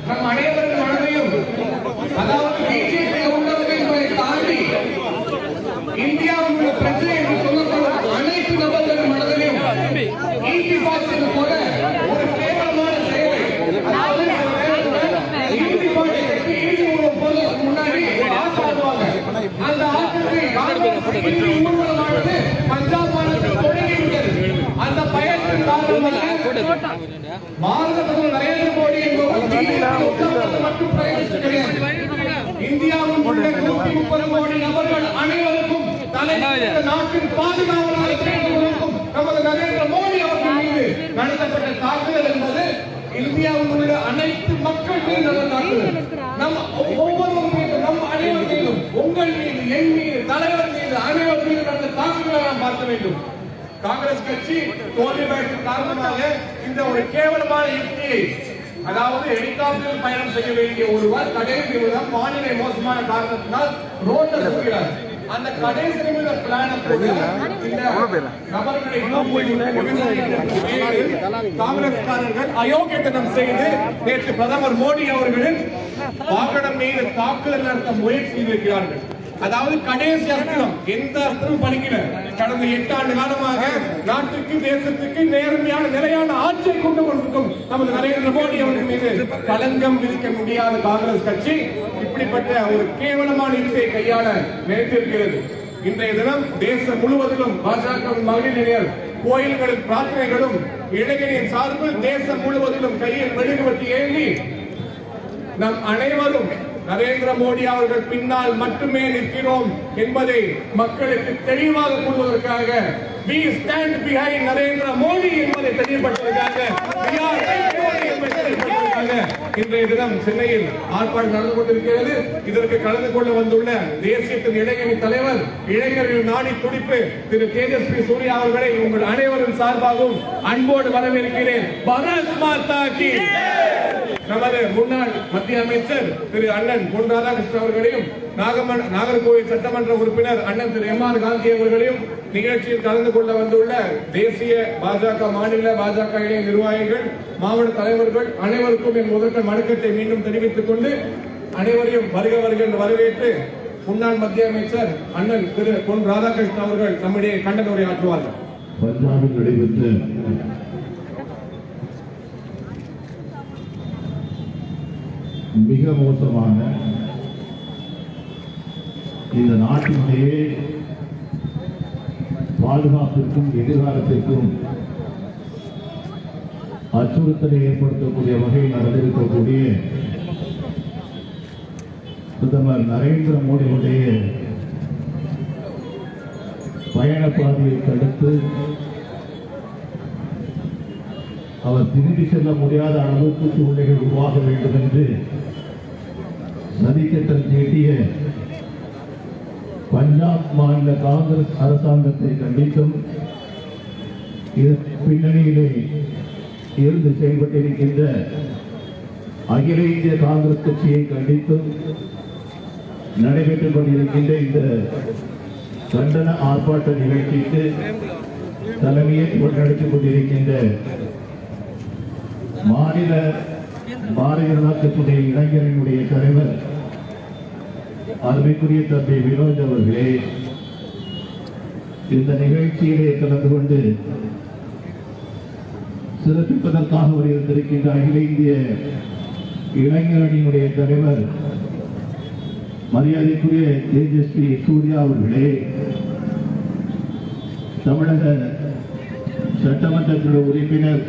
நம் அனைவரின் மனதையும், அதாவது பிஜேபி உள்ளவர்கள் என்பதை தாண்டி இந்தியாவில் உள்ள பிரச்சனை என்று சொல்லப்படும் அனைத்து நபர்களின் மனதிலும் ஈட்டி பாய்ச்சல் போல ஒரு கேவலமான செயலை, அதாவது ஈட்டி பாய்ச்சலுக்கு ஈட்டி ஊழல் போல முன்னாடி ஆட்பாடுவாங்க. அந்த ஆட்டத்தை ஊழலானது பஞ்சாப் மாநிலத்தில் தொடங்கிவிட்டது. அந்த பயத்தின் காரணமாக பாரத பிரதமர் நரேந்திர மோடி என்பவர் மட்டும் பிரயோஜனம் கிடையாது. இந்தியாவில் உள்ள 130 கோடி நபர்கள் அனைவருக்கும் நாட்டின் பாதுகாவலாக செயல்படுவதற்கும் நமது நரேந்திர மோடி அவர்கள் மீது நடத்தப்பட்ட தாக்குதல் என்பது இந்தியாவில் உள்ள அனைத்து மக்கள் மீது தாக்குதல். நம் ஒவ்வொருவர் மீது, நம் அனைவர் மீதும், உங்கள் மீது, என் மீது, தலைவர் மீது, அனைவர் மீது நடந்த தாக்குதலை நாம் பார்க்க வேண்டும். காங்கிரஸ் கட்சி தோல்வி காரணமாக இந்த ஒரு கேவலமான யுக்தியை, அதாவது ஹெலிகாப்டரில் பயணம் செய்ய வேண்டிய ஒருவர் கடைசி நிமிடம் வானிலை மோசமான காரணத்தினால் ரோட்ல சுற்றுகிறார். அந்த கடைசி நிமிட பிளான போது இந்த நபர்களை காங்கிரஸ்காரர்கள் அயோக்கியத்தனம் செய்து நேற்று பிரதமர் மோடி அவர்களின் வாகனம் மீது தாக்குதல் நடத்த முயற்சி செய்திருக்கிறார்கள். அதாவது கடைசி அஸ்திரம், எந்த அஸ்திரம் பலிக்கல. கடந்த 8 ஆண்டு காலமாக நாட்டுக்கு, தேசத்துக்கு நேர்மையான நிலையான ஆட்சியை கொண்டு கொண்டிருக்கும் நமது நரேந்திர மோடி அவர்கள் மீது களங்கம் விதிக்க முடியாத காங்கிரஸ் கட்சி இப்படிப்பட்ட ஒரு கேவலமான யுக்தியை கையாள நினைத்திருக்கிறது. இன்றைய தினம் தேசம் முழுவதிலும் பாஜக மகளிர் கோயில்களில் பிரார்த்தனைகளும் இளைஞரின் சார்பில் தேசம் முழுவதிலும் கையில் மெழுகுவர்த்தி ஏந்தி நம் அனைவரும் நரேந்திர மோடி அவர்கள் பின்னால் மட்டுமே நிற்கிறோம் என்பதை மக்களுக்கு தெளிவாக கூறுவதற்காக we stand behind Narendra Modi என்பதை தெளிவுபடுத்துவதற்காக இன்றைய தினம் சென்னையில் ஆர்ப்பாட்டம் நடந்து கொண்டிருக்கிறது. இதற்கு கலந்து கொள்ள வந்துள்ள தேசியத்தின் இளைஞரணி தலைவர், இளைஞர்களின் நாடி துடிப்பு திரு தேஜஸ்வி சூர்யா அவர்களை உங்கள் அனைவரும் சார்பாகவும் அன்போடு வரவேற்கிறேன். பாரத் மாதா கி. நமது முன்னாள் மத்திய அமைச்சர் திரு அண்ணன் பொன் ராதாகிருஷ்ணன் அவர்களையும், நாகர்கோவில் சட்டமன்ற உறுப்பினர் அண்ணன் திரு எம்.ஆர். காந்தி அவர்களையும் நிகழ்ச்சியில் கலந்து கொள்ள வந்துள்ள தேசிய பாஜக, மாநில பாஜக இளைய நிர்வாகிகள், மாவட்ட தலைவர்கள் அனைவருக்கும் என் முதற்கண் வணக்கத்தை மீண்டும் தெரிவித்துக் கொண்டு அனைவரையும் வருக வருக என்று வரவேற்று முன்னாள் மத்திய அமைச்சர் அண்ணன் திரு பொன் ராதாகிருஷ்ணன் அவர்கள் நம்முடைய கண்டன உரை ஆற்றுவார்கள். பஞ்சாபில் நடைபெற்ற மிக மோசமான இந்த நாட்டினுடைய பாதுகாப்பிற்கும் எதிர்காலத்திற்கும் அச்சுறுத்தலை ஏற்படுத்தக்கூடிய வகையில் நடந்திருக்கக்கூடிய பிரதமர் நரேந்திர மோடியுடைய பயணப்பாதையை தடுத்து அவர் திரும்பி செல்ல முடியாத அளவுக்கு சூழ்நிலைகள் உருவாக வேண்டும் என்று சதித்திட்டம் தீட்டிய பஞ்சாப் மாநில காங்கிரஸ் அரசாங்கத்தை கண்டித்தும் இதன் பின்னணியிலே இருந்து செயல்பட்டிருக்கின்ற அகில இந்திய காங்கிரஸ் கட்சியை கண்டித்தும் நடைபெற்றுக் கொண்டிருக்கின்ற இந்த கண்டன ஆர்ப்பாட்ட நிகழ்ச்சிக்கு தலைமையை நடத்திக் கொண்டிருக்கின்ற மாநில பாரதிய ஜனதா கட்சியுடைய இளைஞர்களுடைய தலைவர் அருமைக்குரிய தம்பி வினோத் அவர்களே, இந்த நிகழ்ச்சியிலே கலந்து கொண்டு சிறப்பிப்பதற்காக வந்திருக்கின்ற அகில இந்திய இளைஞரணியினுடைய தலைவர் மரியாதைக்குரிய தேஜஸ்வி சூர்யா அவர்களே, தமிழக சட்டமன்ற உறுப்பினர்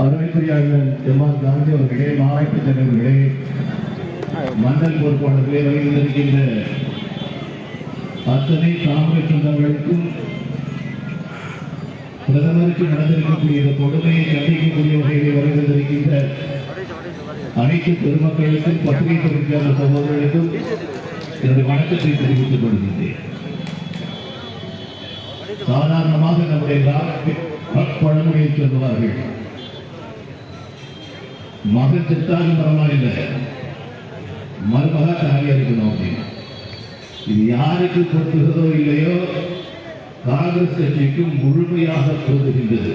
அருமைக்குரிய அண்ணன் எம்.ஆர். காந்தி அவர்களே, மாவட்ட தலைவர்களே, மண்டல் பொறுப்பாளர்களே, வருகின்ற அத்தனை காங்கிரஸ் சொந்தங்களுக்கும் பிரதமருக்கு நடந்திருக்கக்கூடிய கொடுமையை கண்டிக்கக்கூடிய வகையில் வருகின்ற அனைத்து பெருமக்களுக்கும், பத்திரிகை தொழிற்சாலை சகோதரர்களுக்கும் என்னுடைய வணக்கத்தை தெரிவித்துக் கொள்கின்றேன். சாதாரணமாக நம்முடைய பழமொழியை சொல்லுவார்கள், மகன் செத்தாலும் பரவாயில்லை, மருமகா தாலியா இருக்கணும் அப்படின்னு. இது யாருக்கு பொறுத்துகிறதோ இல்லையோ காங்கிரஸ் கட்சிக்கு முழுமையாக பொருந்துகின்றது.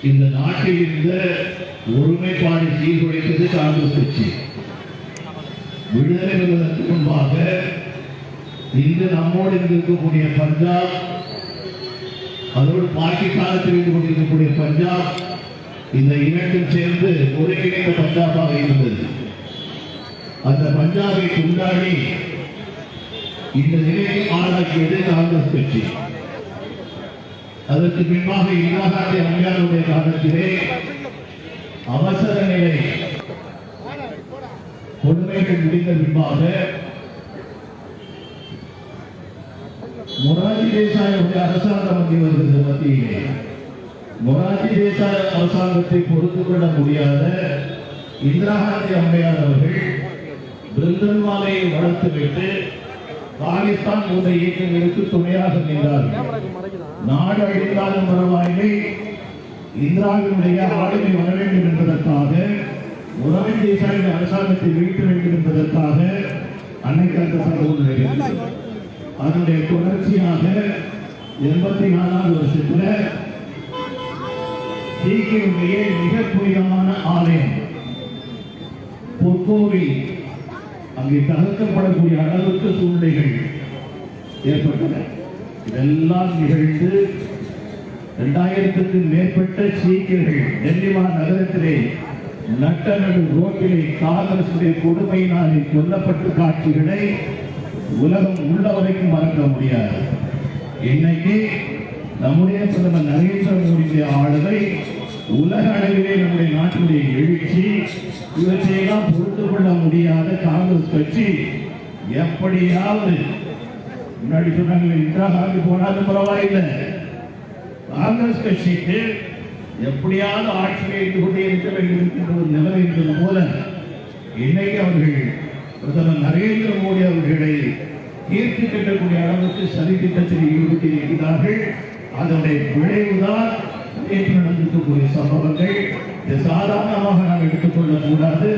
இந்த நாட்டில் இருந்த ஒருமைப்பாடு சீர்குலைத்தது காங்கிரஸ் கட்சி. விடுதலை பெறுவதற்கு முன்பாக இன்று நம்மோடு இருக்கக்கூடிய பஞ்சாப், அதோடு பாகிஸ்தானத்தில் இருந்து கொண்டிருக்கக்கூடிய பஞ்சாப், இந்த இரண்டும் சேர்ந்து ஒருங்கிணைந்த பஞ்சாபாக இருந்தது. அந்த பஞ்சாபை கொண்டாடி இந்த நிலையை ஆளாக்கியது காங்கிரஸ் கட்சி. அதற்கு பின்பாக இந்திரா காந்தி அம்மையாருடைய காலத்திலே அவசர நிலை கொடுமைகள் முடிந்த பின்பாக மொரார்ஜி தேசாயுடைய அரசாங்கம் வந்து வருகிறது. மத்தியிலே மொரார்ஜி தேசாய் அரசாங்கத்தை பொறுத்துக் கொள்ள முடியாத இந்திரா காந்தி அம்மையார் அவர்கள் பிருந்தன்வாலையை வளர்த்துவிட்டு பாகிஸ்தான் போன்ற இயக்கங்களுக்கு துணையாக நின்றார்கள். நாடு அழிந்தாலும் பரவாயில்லை, இந்திராவினுடைய ஆளுமை வர வேண்டும் என்பதற்காக, மொரார்ஜி தேசாய் அரசாங்கத்தை வீழ்த்த வேண்டும் என்பதற்காக அன்னைக்கு அந்த சம்பவம் நடைபெற்றது. அதனுடைய தொடர்ச்சியாக 84வது வருஷத்தில் சீக்கியருடைய மிக புனிதமான ஆலயம் பொற்கோவில் அங்கே தகர்க்கப்படக்கூடிய அளவுக்கு சூழ்நிலைகள் ஏற்பட்டன. இதெல்லாம் நிகழ்ந்து 2000க்கும் மேற்பட்ட சீக்கியர்கள் டெல்லிவா நகரத்திலே நட்ட நடு ரோட்டிலே காங்கிரசுடைய கொடுமையினாலே கொல்லப்பட்ட காட்சிகளை உலகம் உள்ள வரைக்கும் மறக்க முடியாது. இன்னைக்கு நம்முடைய பிரதமர் நரேந்திர மோடியுடைய ஆளுகை, உலக அளவிலே நம்முடைய நாட்டினுடைய எழுச்சி, இவற்றையெல்லாம் பொறுத்து கொள்ள முடியாத காங்கிரஸ் கட்சி எப்படியாவது, முன்னாடி சொன்னாங்க இந்திரா காந்தி போனாலும் பரவாயில்லை, காங்கிரஸ் கட்சிக்கு எப்படியாவது ஆட்சியை இருந்து கொண்டே இருக்க வேண்டும் என்கின்ற ஒரு நிலைமை என்பது போல இன்னைக்கு அவர்கள் பிரதமர் நரேந்திர மோடி அவர்களை தீர்த்து கட்டக்கூடிய அளவுக்கு சதி திட்டத்தில் ஈடுபட்டிருக்கிறார்கள். அதனுடைய விளைவுதான் நேற்று நடந்திருக்கக்கூடிய சம்பவங்கள். இது சாதாரணமாக நாம் எடுத்துக்கொள்ளக் கூடாது.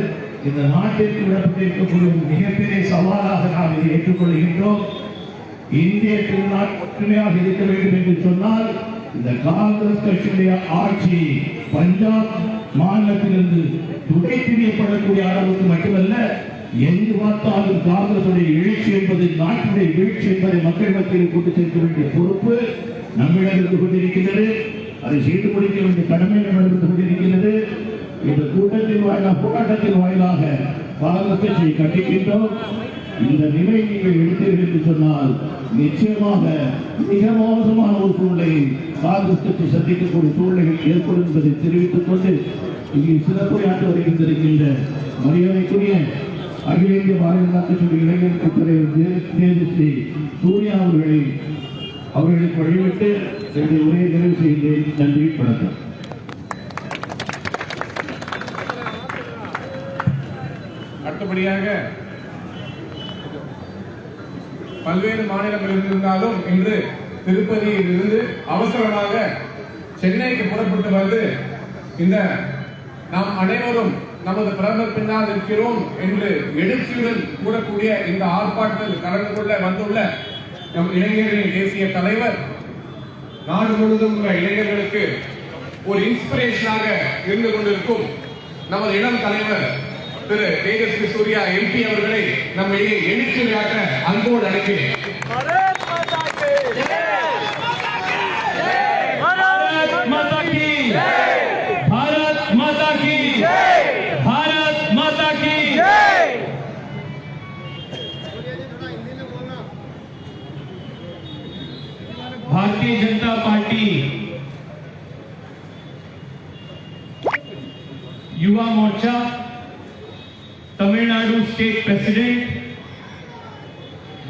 இந்த நாட்டிற்கு விடப்பட்டிருக்கக்கூடிய மிகப்பெரிய சவாலாக நாம் இதை ஏற்றுக்கொள்கின்றோம். இந்திய திருநாள் ஒற்றுமையாக இருக்க வேண்டும் என்று சொன்னால் இந்த காங்கிரஸ் கட்சியுடைய ஆட்சி பஞ்சாப் மாநிலத்திலிருந்து துடை தெரியப்படக்கூடிய அளவுக்கு மட்டுமல்ல, எங்கு பார்த்தாலும் காங்கிரசுடைய எழுச்சி என்பது நாட்டினுடைய வீழ்ச்சி என்பதை மக்கள் மத்தியில் கொண்டு சேர்க்க வேண்டிய பொறுப்பு நம்மிடம் இருந்து கொண்டிருக்கிறது. அதை செய்து முடிக்க வேண்டிய கடமை நம்மிடம் கொண்டிருக்கிறது. இந்த கூட்டத்தின் வாயிலாக, போராட்டத்தின் வாயிலாக காங்கிரஸ் கட்சியை கண்டிக்கின்றோம். இந்த நிலை நீங்கள் எடுத்தீர்கள் என்று சொன்னால் நிச்சயமாக மிக மோசமான ஒரு சூழ்நிலையை காங்கிரஸ் கட்சி சந்திக்கக்கூடிய சூழ்நிலைகள் ஏற்படும் என்பதை தெரிவித்துக் கொண்டு இங்கே சிறப்புரையாற்ற வருகின்றிருக்கின்ற மரியாதைக்குரிய அகில இந்திய பாரதிய ஜனதா கட்சியுடைய இளைஞர் தலைவர் தேஜஸ்ரீ சூர்யா அவர்களுக்கு வழிவிட்டு என்னுடைய உரையை நிறைவு செய்கிறேன். நன்றி, வணக்கம். அடுத்தபடியாக பல்வேறு மாநிலங்களில் இருந்தாலும் இன்று திருப்பதியில் இருந்து அவசரமாக சென்னைக்கு புறப்பட்டு வந்து இந்த நாம் அனைவரும் நமது பிரதமர் பின்னால் இருக்கிறோம் என்று எழுச்சியுடன் கூறக்கூடிய இந்த ஆர்ப்பாட்டத்தில் கலந்து கொள்ள வந்துள்ள நம் இளைஞர்களின் தேசிய தலைவர் நாடு முழுவதும் உள்ள இளைஞர்களுக்கு ஒரு இன்ஸ்பிரேஷனாக இருந்து கொண்டிருக்கும் நமது இளம் தலைவர் திரு தேஜஸ்வி சூர்யா எம்பி அவர்களை நம்ம எழுச்சி விளையாட்ட அன்போடு அழைக்கிறேன். भारतीय Janata Party Yuva Morcha Tamil Nadu state president,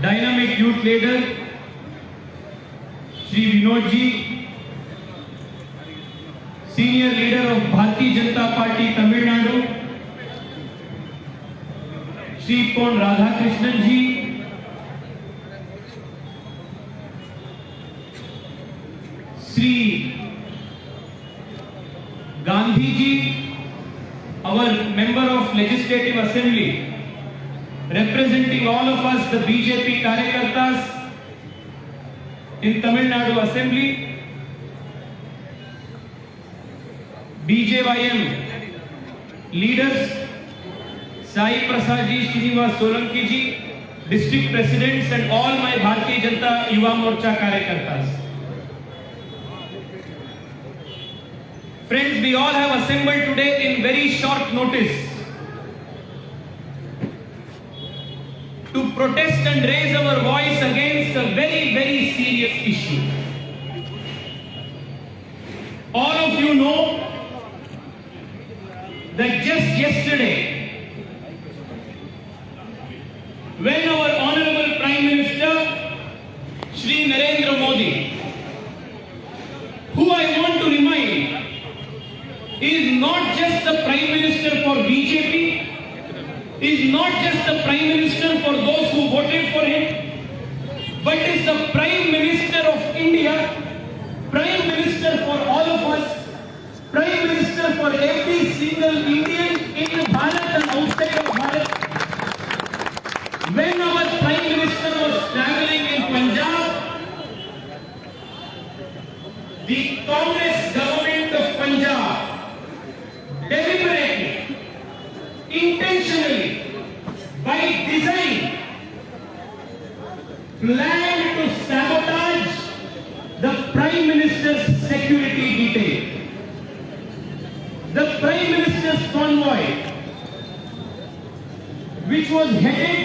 dynamic youth leader Shri Vinod ji, senior leader of Bharatiya Janata Party Tamil Nadu Shri Pon Radhakrishnan ji, Shri Gandhi ji, our member of Legislative Assembly, representing all of us, the BJP Karyakartas in Tamil Nadu Assembly, BJYM leaders, Sai Prasad ji, Srinivas Solanki ji, district presidents and all my Bharatiya Janata Yuva Morcha Karyakartas. Friends, we all have assembled today in very short notice to protest and raise our voice against a very, very serious issue. All of you know that just yesterday, when our Honorable Prime Minister, Shri Narendra Modi, who I want to remind is not just the Prime Minister for BJP, is not just the Prime Minister for those who voted for him, but is the Prime Minister of India, Prime Minister for all of us, Prime Minister for every single Indian in Bharat and outside of Bharat. When our Prime Minister was traveling in Punjab, the Congress government of Punjab deliberately, intentionally, by design, planned to sabotage the Prime Minister's security detail. The Prime Minister's convoy, which was headed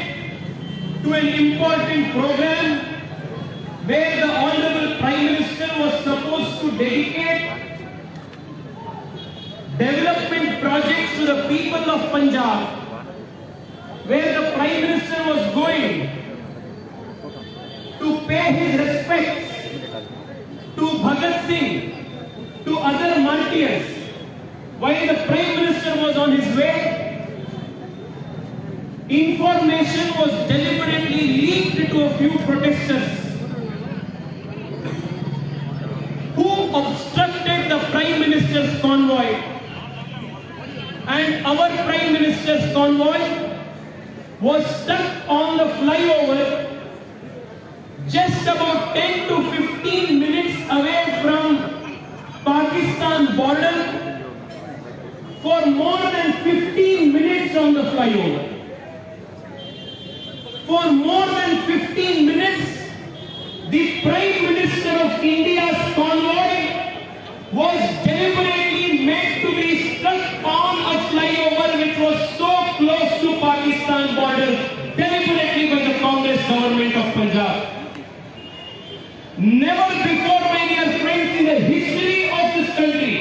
to an important program where the Honorable Prime Minister was supposed to dedicate development projects to the people of Punjab, where the Prime Minister was going to pay his respects to Bhagat Singh, to other martyrs. While the Prime Minister was on his way, information was deliberately leaked to a few protesters who obstructed the Prime Minister's convoy. And our Prime Minister's convoy was stuck on the flyover just about 10 to 15 minutes away from Pakistan border for more than 15 minutes on the flyover. For more than 15 minutes, the Prime Minister of India's convoy was deliberately made to be stuck on a flyover which was so close to Pakistan border, deliberately by the Congress government of Punjab. Never before, my dear friends, in the history of this country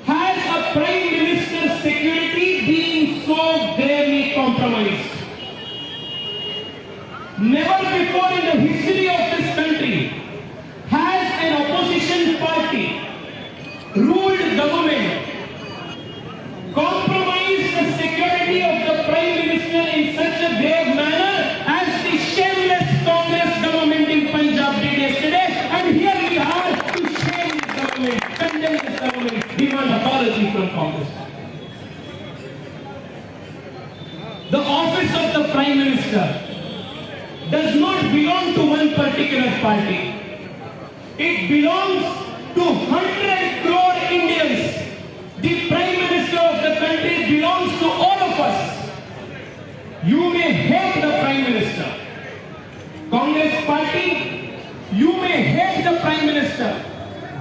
has a Prime Minister's security been so gravely compromised. Never before in the history of this country has an opposition party ruled government compromised the security of the Prime Minister in such a grave manner as the shameless Congress government in Punjab did yesterday. And here we are to shame this government, condemn this government, demand apology from Congress. The office of the Prime Minister does not belong to one particular party. It belongs to 100 crore Indians. The Prime Minister of the country belongs to all of us. You may hate the Prime Minister. Congress party, you may hate the Prime Minister,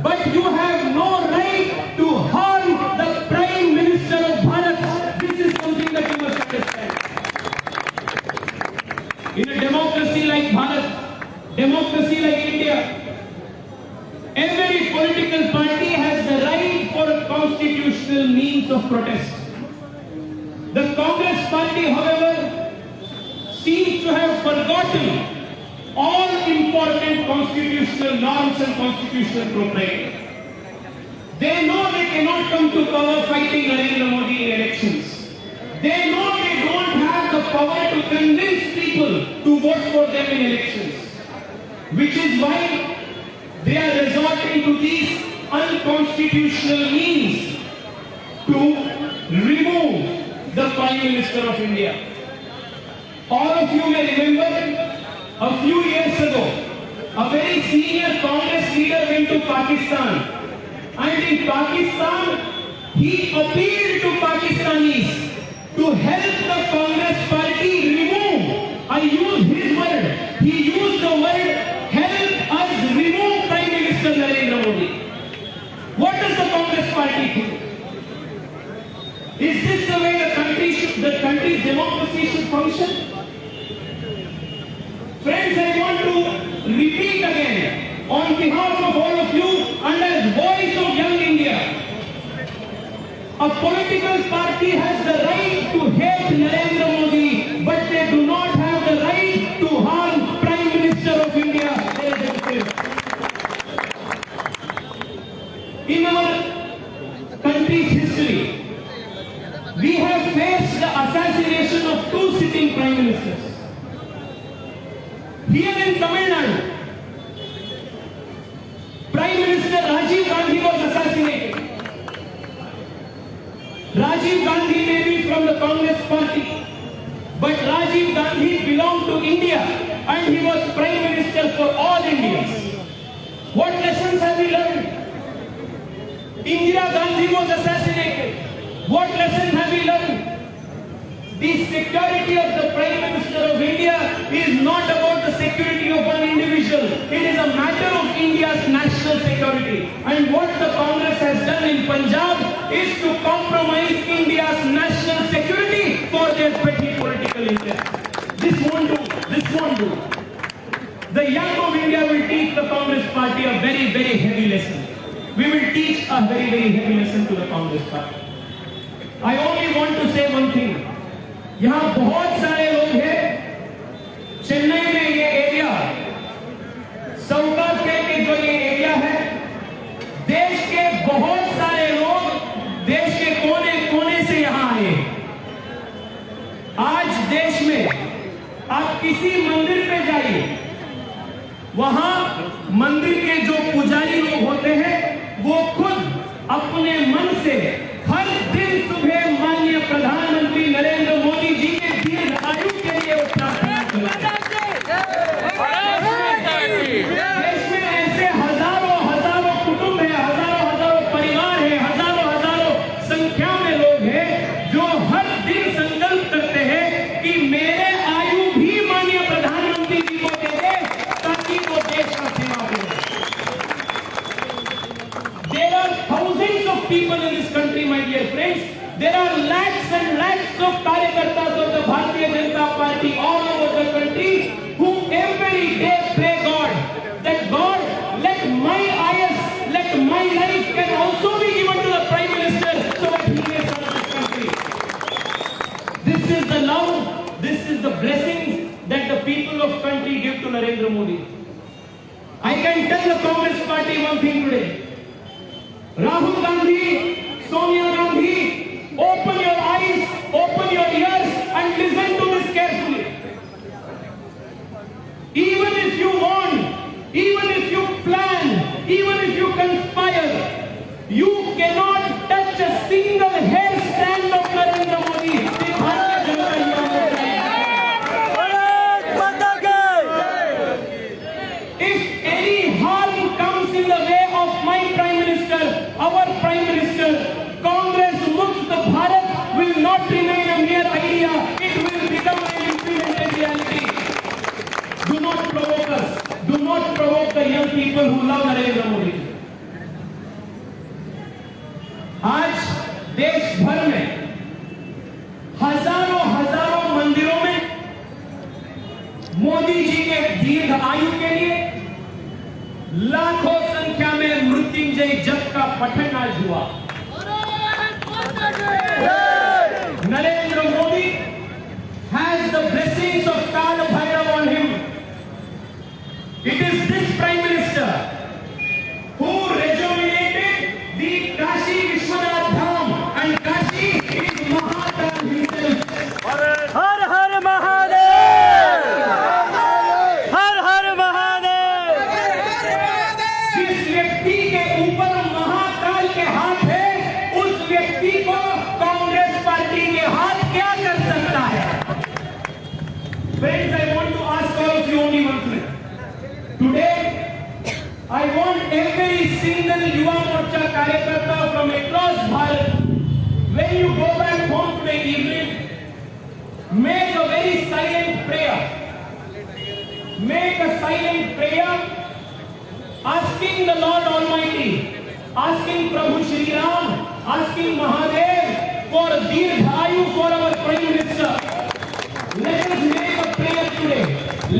but you have no right to harm the Prime Minister of Bharat. This is something that you must understand. In a democracy like Bharat, democracy like India, every political party has the right for a constitutional means of protest. The Congress party, however, seems to have forgotten all important constitutional norms and constitutional propriety. They know they cannot come to power fighting Narendra Modi in elections. They know they don't have the power to convince people to vote for them in elections. Which is why they are resorting to these unconstitutional means to remove the Prime Minister of India. All of you may remember a few years ago, a very senior Congress leader went to Pakistan And in Pakistan, he appealed to Pakistanis to help the Congress party remove, I use his word, he used the word, help us remove Prime Minister Narendra Modi. What does the Congress party think? Is this the way the country's democracy should function? Friends, I want to repeat again, on behalf of all of you and as voice of young India, a political party has the right to hate Narendra Modi, but they do not have the right to harm Prime Minister of India. In our country's history, we have faced the assassination of 2 sitting Prime Ministers. Here in Tamil Nadu, Prime Minister Rajiv Gandhi was assassinated. Rajiv Gandhi may be from the Congress party, but Rajiv Gandhi belonged to India and he was Prime Minister for all Indians. What lessons have we learned? Indira Gandhi was assassinated. What lessons have we learned? The security of the Prime Minister of India is not about the security of one individual. It is a matter of India's national security. And what the Congress has done in Punjab is to compromise India's national security for their petty political interests. This won't do. This won't do. The young of India will teach the Congress party a very, very heavy lesson. We will teach a very, very heavy lesson to the Congress party. I only want to say one thing. यहाँ बहुत सारे लोग हैं, चेन्नई में ये area, सौकापेट के जो ये एरिया है, देश के बहुत सारे लोग देश के कोने कोने से यहाँ आए। आज देश में आप किसी मंदिर पे जाइए, वहां मंदिर के जो पुजारी लोग होते हैं, वो खुद अपने मन से हर दिन सुबह माननीय प्रधानमंत्री नरेंद्र मोदी जी के दीर्घ आयु के लिए प्रार्थना करते हैं। देश में ऐसे हजारों हजारों कुटुंब है, हजारों हजारों परिवार है, हजारों हजारों संख्या में लोग हैं जो हर दिन संकल्प करते हैं कि मेरे आयु भी माननीय प्रधानमंत्री जी को दे दे ताकि वो देश का सेवा करे। There are thousands of people in this country, my dear friends. There are lakhs and lakhs of karyakartas of the Bharatiya Janata Party all over the country who every day pray God that God, let my IS, let my life can also be given to the Prime Minister so that he may serve this country. This is the love, this is the blessings that the people of country give to Narendra Modi. I can tell the Congress party one thing today. Rahul Gandhi, Sonia Gandhi, open your eyes, open your ears and listen to this carefully. Even if you want, even if you plan, even if you conspire, you cannot touch a single hair strand of Narendra Modi. If any harm comes in the way of my Prime Minister, our Prime Minister, Congress Mukt Bharat will not remain a mere idea. It will become an implemented reality. Do not provoke us. Do not provoke the young people who love Narendra Modi. आज देश भर में हजारों हजारों मंदिरों में मोदी जी के दीर्घ आयु के लिए लाखों संख्या में मृत्युंजय जप का पठन आज हुआ। Narendra Modi has the blessings of Kala Bhairav on him. It is this Prime Minister who rejuvenated the Kashi Vishwanath Dham, and Kashi is Mahakal himself. हर हर महादेव, हर हर महादेव। जिस व्यक्ति के ऊपर महाकाल के हाथ है, उस व्यक्ति को कांग्रेस पार्टी के हाथ क्या कर सकता है? Friends, I want to ask all of you only one thing. Today, I want every single Yuva Morcha कार्यकर्ता from across Bharat, when you go back home today evening, make a very silent prayer. Make a silent prayer asking the Lord Almighty, asking Prabhu Shri Ram, asking Mahadev for Dirghayu for our Prime Minister. Let us make a prayer today.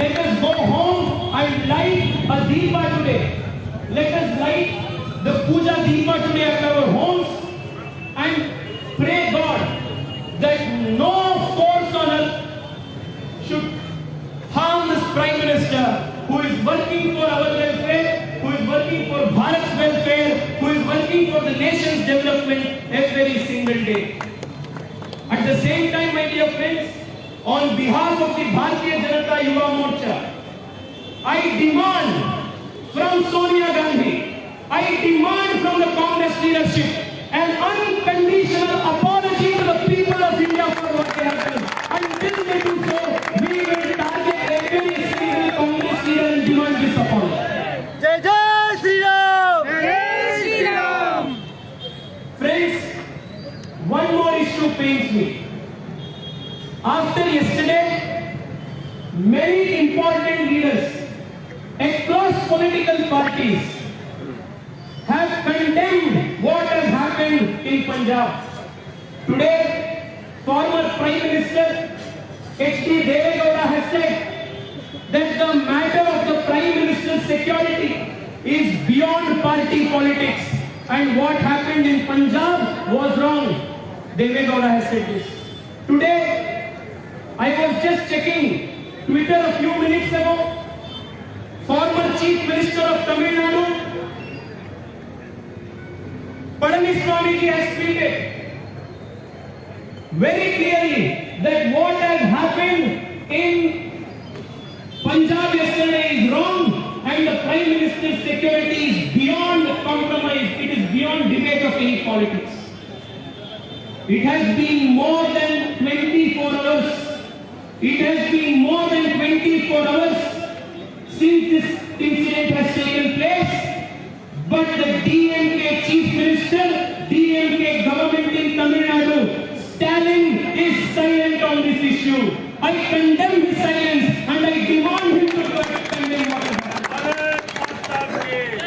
Let us go home and light a Deepa today. Let us light the Puja Deepa today at our homes and pray God that no force on earth should harm this Prime Minister who is working for our welfare, who is working for Bharat's welfare, who is working for the nation's development every single day. At the same time, my dear friends, on behalf of the Bharatiya Janata Yuva Morcha, I demand from Sonia Gandhi, I demand from the Congress leadership an unconditional apology to the people of India for what they have done. Until they do so, we will target every single Congress leader and demand this apology. Jai Jai Shri Ram! Jai Shri Ram! Friends, one more issue pains me. After yesterday, many important leaders across political parties have condemned what has happened in Punjab. Today, former Prime Minister H.D. Deve Gowda has said that the matter of the Prime Minister's security is beyond party politics and what happened in Punjab was wrong. Deve Gowda has said this. Today, I was just checking Twitter a few minutes ago. Former Chief Minister of Tamil Nadu, Padmaniswamy ji has tweeted very clearly that what has happened in Punjab yesterday is wrong and the Prime Minister's security is beyond compromise. It is beyond debate of any politics. It has been more than 24 hours. It has been more than 24 hours since this incident has taken place, but the DMK Chief Minister, DMK government in Tamil Nadu, Stalin is silent on this issue. I condemn his silence and I demand him to condemn what has happened.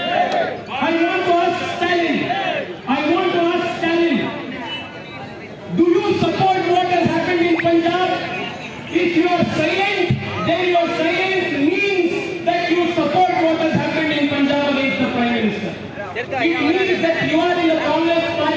I want to ask Stalin, do you support what has happened in Punjab? If you are silent, then your silence means that you support what has happened in Punjab against the Prime Minister. It means that you are in the Congress party.